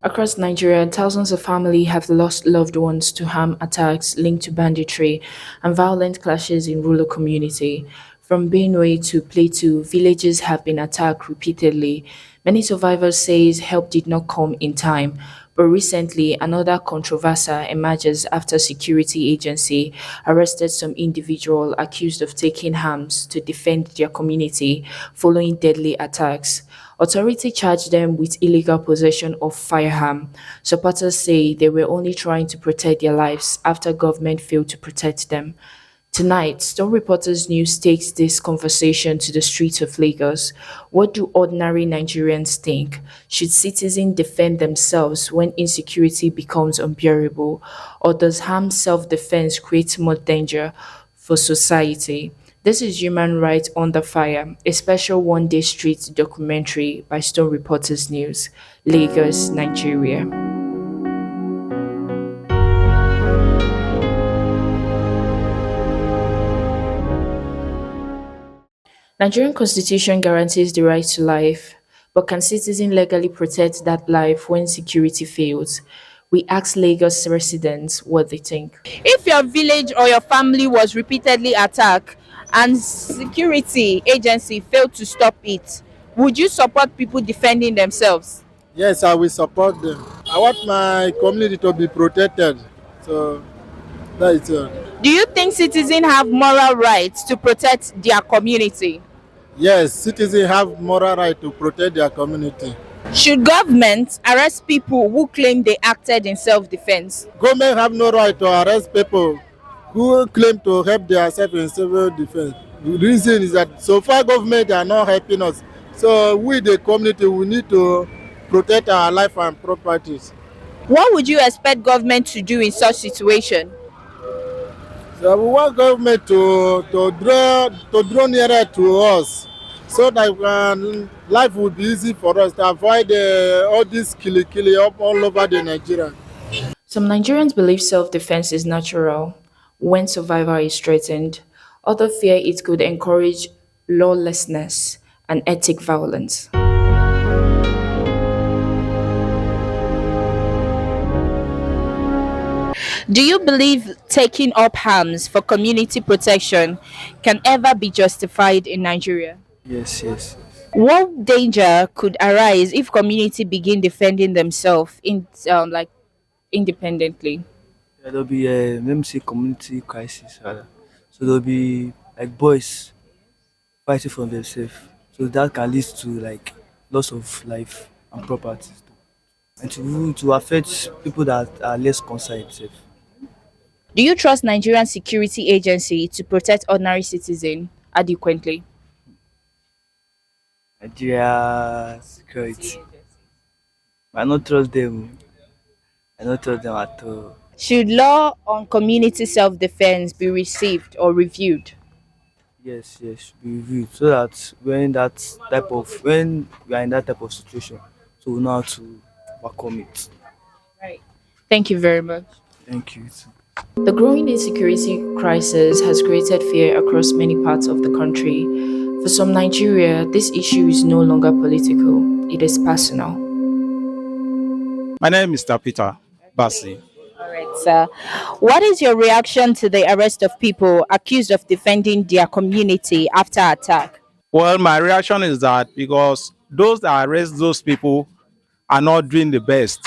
Across Nigeria, thousands of families have lost loved ones to armed attacks linked to banditry and violent clashes in rural community. From Benue to Plateau, villages have been attacked repeatedly. Many survivors say help did not come in time. But recently, another controversy emerges after security agency arrested some individual accused of taking arms to defend their community following deadly attacks. Authority charged them with illegal possession of firearm. Supporters say they were only trying to protect their lives after government failed to protect them. Tonight, Stone Reporters News takes this conversation to the streets of Lagos. What do ordinary Nigerians think? Should citizens defend themselves when insecurity becomes unbearable? Or does harm self defense create more danger for society? This is Human Rights Under Fire, a special one day street documentary by Stone Reporters News, Lagos, Nigeria. Nigerian constitution guarantees the right to life, but can citizens legally protect that life when security fails? We ask Lagos residents what they think. If your village or your family was repeatedly attacked and security agency failed to stop it, would you support people defending themselves? Yes, I will support them. I want my community to be protected. So that is all. Do you think citizens have moral rights to protect their community? Yes, citizens have moral right to protect their community. Should government arrest people who claim they acted in self-defense? Government have no right to arrest people who claim to help themselves in civil defense. The reason is that so far government are not helping us. So we the community we need to protect our life and properties. What would you expect government to do in such situation? So we want government to draw nearer to us so that life would be easy for us to avoid all this killy up all over the Nigeria. Some Nigerians believe self defense is natural when survival is threatened. Others fear it could encourage lawlessness and ethnic violence. Do you believe taking up arms for community protection can ever be justified in Nigeria? Yes, yes. What danger could arise if community begin defending themselves in like independently? Yeah, there'll be a let me say community crisis rather. So there'll be like boys fighting for themselves. So that can lead to like loss of life and properties. And to affect people that are less concerned itself. Do you trust Nigerian security agency to protect ordinary citizens adequately? Nigeria security. I not trust them. I not trust them at all. Should law on community self-defense be received or reviewed? Yes, yes, be reviewed so that when we are in that type of situation, so we know how to overcome it. Right. Thank you very much. Thank you. The growing insecurity crisis has created fear across many parts of the country. For some Nigeria, this issue is no longer political, it is personal. My name is Mr. Peter Bassi. All right, sir. What is your reaction to the arrest of people accused of defending their community after attack? Well, my reaction is that because those that arrest those people are not doing the best.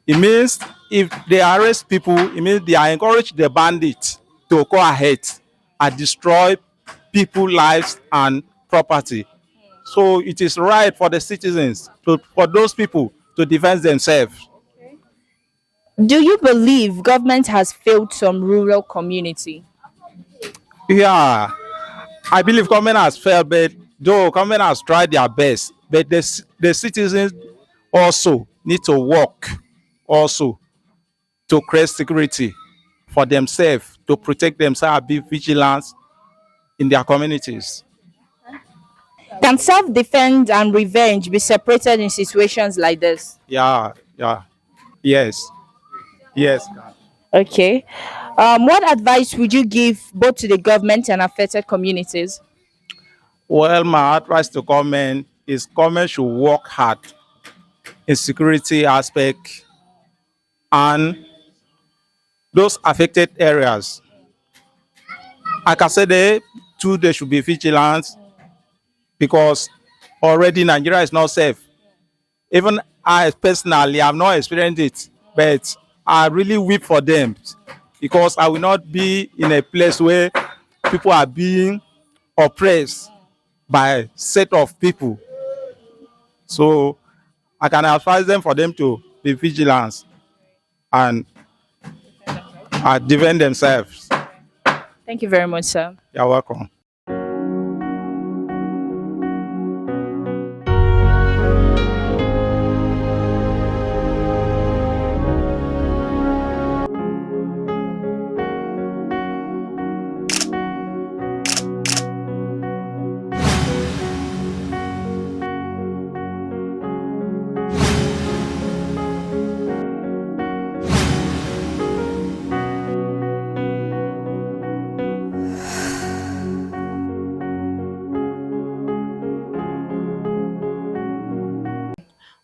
It means if they arrest people, it means they are encouraging the bandits to go ahead and destroy people's lives and property. So it is right for the citizens, for those people to defend themselves. Do you believe government has failed some rural community? Yeah, I believe government has failed, but though government has tried their best, but the citizens also need to work also to create security for themselves, to protect themselves, be vigilant in their communities. Can self-defense and revenge be separated in situations like this? Yeah, yeah, yes, yes. Okay. What advice would you give both to the government and affected communities? Well, my advice to government is government should work hard insecurity aspect, and those affected areas. I can say they too they should be vigilant because already Nigeria is not safe. Even I personally have not experienced it, but I really weep for them because I will not be in a place where people are being oppressed by set of people. So I can advise them for them to be vigilant and defend themselves. Thank you very much, sir. You're welcome.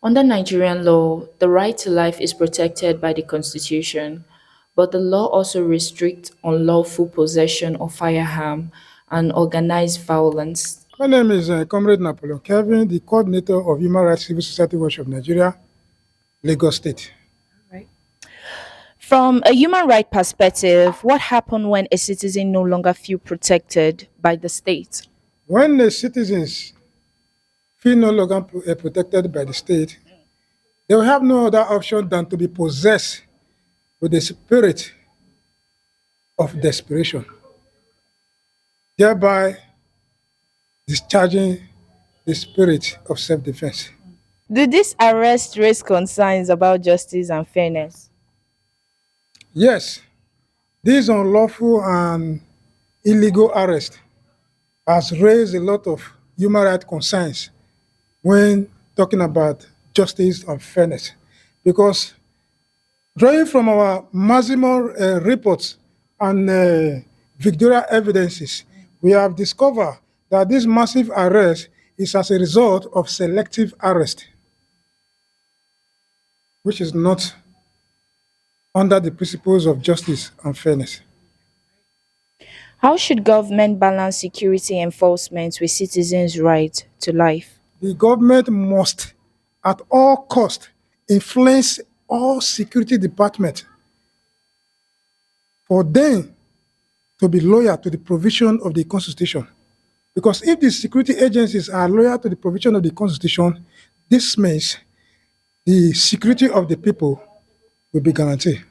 Under Nigerian law, the right to life is protected by the Constitution, but the law also restricts unlawful possession of firearm and organized violence. My name is Comrade Napoleon Kevin, the coordinator of Human Rights Civil Society Watch of Nigeria, Lagos State. From a human right perspective, what happened when a citizen no longer feel protected by the state? When the citizens feel no longer protected by the state, they will have no other option than to be possessed with the spirit of desperation, thereby discharging the spirit of self-defense. Do this arrest raise concerns about justice and fairness? Yes, this unlawful and illegal arrest has raised a lot of human rights concerns when talking about justice and fairness. Because drawing from our maximum reports and Victoria evidences, we have discovered that this massive arrest is as a result of selective arrest, which is not under the principles of justice and fairness. How should government balance security enforcement with citizens' right to life? The government must, at all cost, influence all security departments for them to be loyal to the provision of the Constitution. Because if the security agencies are loyal to the provision of the Constitution, this means the security of the people will be guaranteed.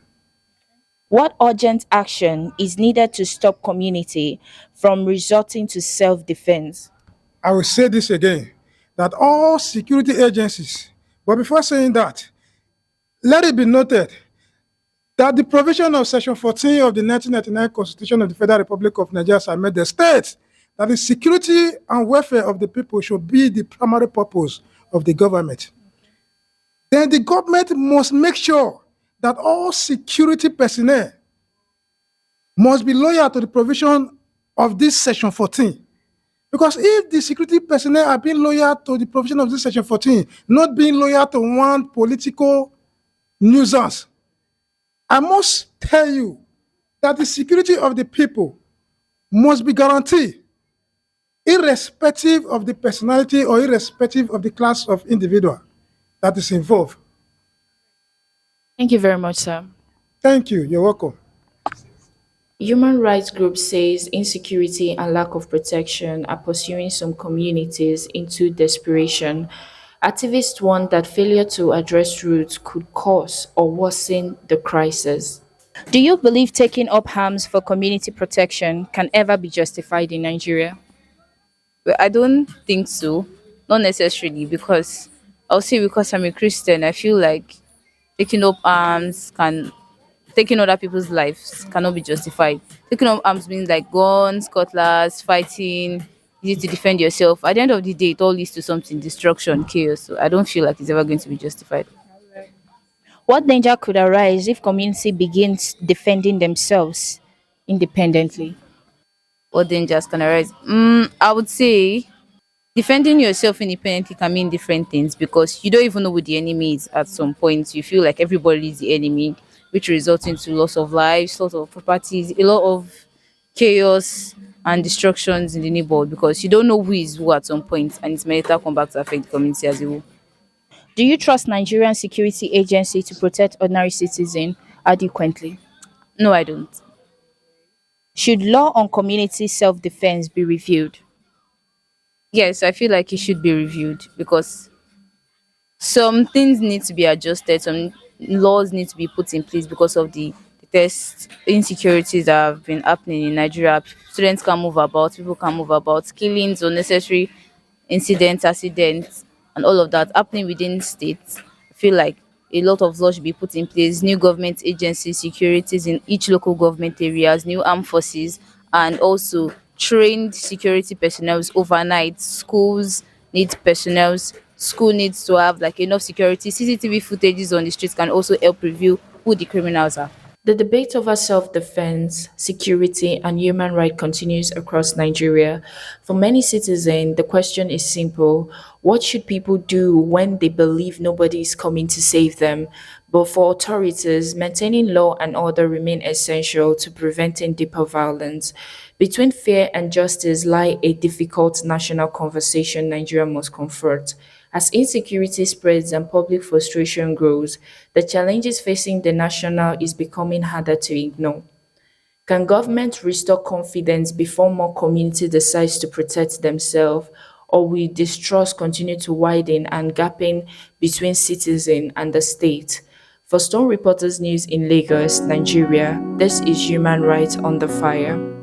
What urgent action is needed to stop community from resorting to self-defense? I will say this again, that all security agencies, but before saying that, let it be noted that the provision of Section 14 of the 1999 Constitution of the Federal Republic of Nigeria has made the state that the security and welfare of the people should be the primary purpose of the government. Then the government must make sure that all security personnel must be loyal to the provision of this Section 14. Because if the security personnel are being loyal to the provision of this Section 14, not being loyal to one political nuisance, I must tell you that the security of the people must be guaranteed, irrespective of the personality or irrespective of the class of individual that is involved. Thank you very much, sir. Thank you. You're welcome. Human rights groups says insecurity and lack of protection are pursuing some communities into desperation. Activists warn that failure to address roots could cause or worsen the crisis. Do you believe taking up arms for community protection can ever be justified in Nigeria? Well, I don't think so. Not necessarily, because I'll say because I'm a Christian, I feel like taking up arms can taking other people's lives cannot be justified. Taking up arms means like guns, cutlass, fighting, you need to defend yourself. At the end of the day, it all leads to something, destruction, chaos. So I don't feel like it's ever going to be justified. What danger could arise if community begins defending themselves independently? What dangers can arise? I would say defending yourself independently can mean different things because you don't even know who the enemy is at some point. You feel like everybody is the enemy, which results into loss of lives, loss of properties, a lot of chaos and destructions in the neighborhood because you don't know who is who at some point and it may later come back to affect the community as a whole. Do you trust Nigerian security agency to protect ordinary citizens adequately? No, I don't. Should law on community self-defense be reviewed? Yes, I feel like it should be reviewed because some things need to be adjusted, some laws need to be put in place because of the test insecurities that have been happening in Nigeria. Students can move about, people can move about, killings, unnecessary incidents, accidents, and all of that happening within states. I feel like a lot of laws should be put in place, new government agencies, securities in each local government areas, new armed forces, and also trained security personnel overnight. Schools need personnel. School needs to have like enough security. CCTV footages on the streets can also help reveal who the criminals are. The debate over self defense, security, and human rights continues across Nigeria. For many citizens, the question is simple: what should people do when they believe nobody is coming to save them? But for authorities, maintaining law and order remain essential to preventing deeper violence. Between fear and justice lie a difficult national conversation Nigeria must confront. As insecurity spreads and public frustration grows, the challenges facing the national is becoming harder to ignore. Can government restore confidence before more community decides to protect themselves, or will distrust continue to widen and gapping between citizen and the state? For Stone Reporters News in Lagos, Nigeria, this is Human Rights Under Fire.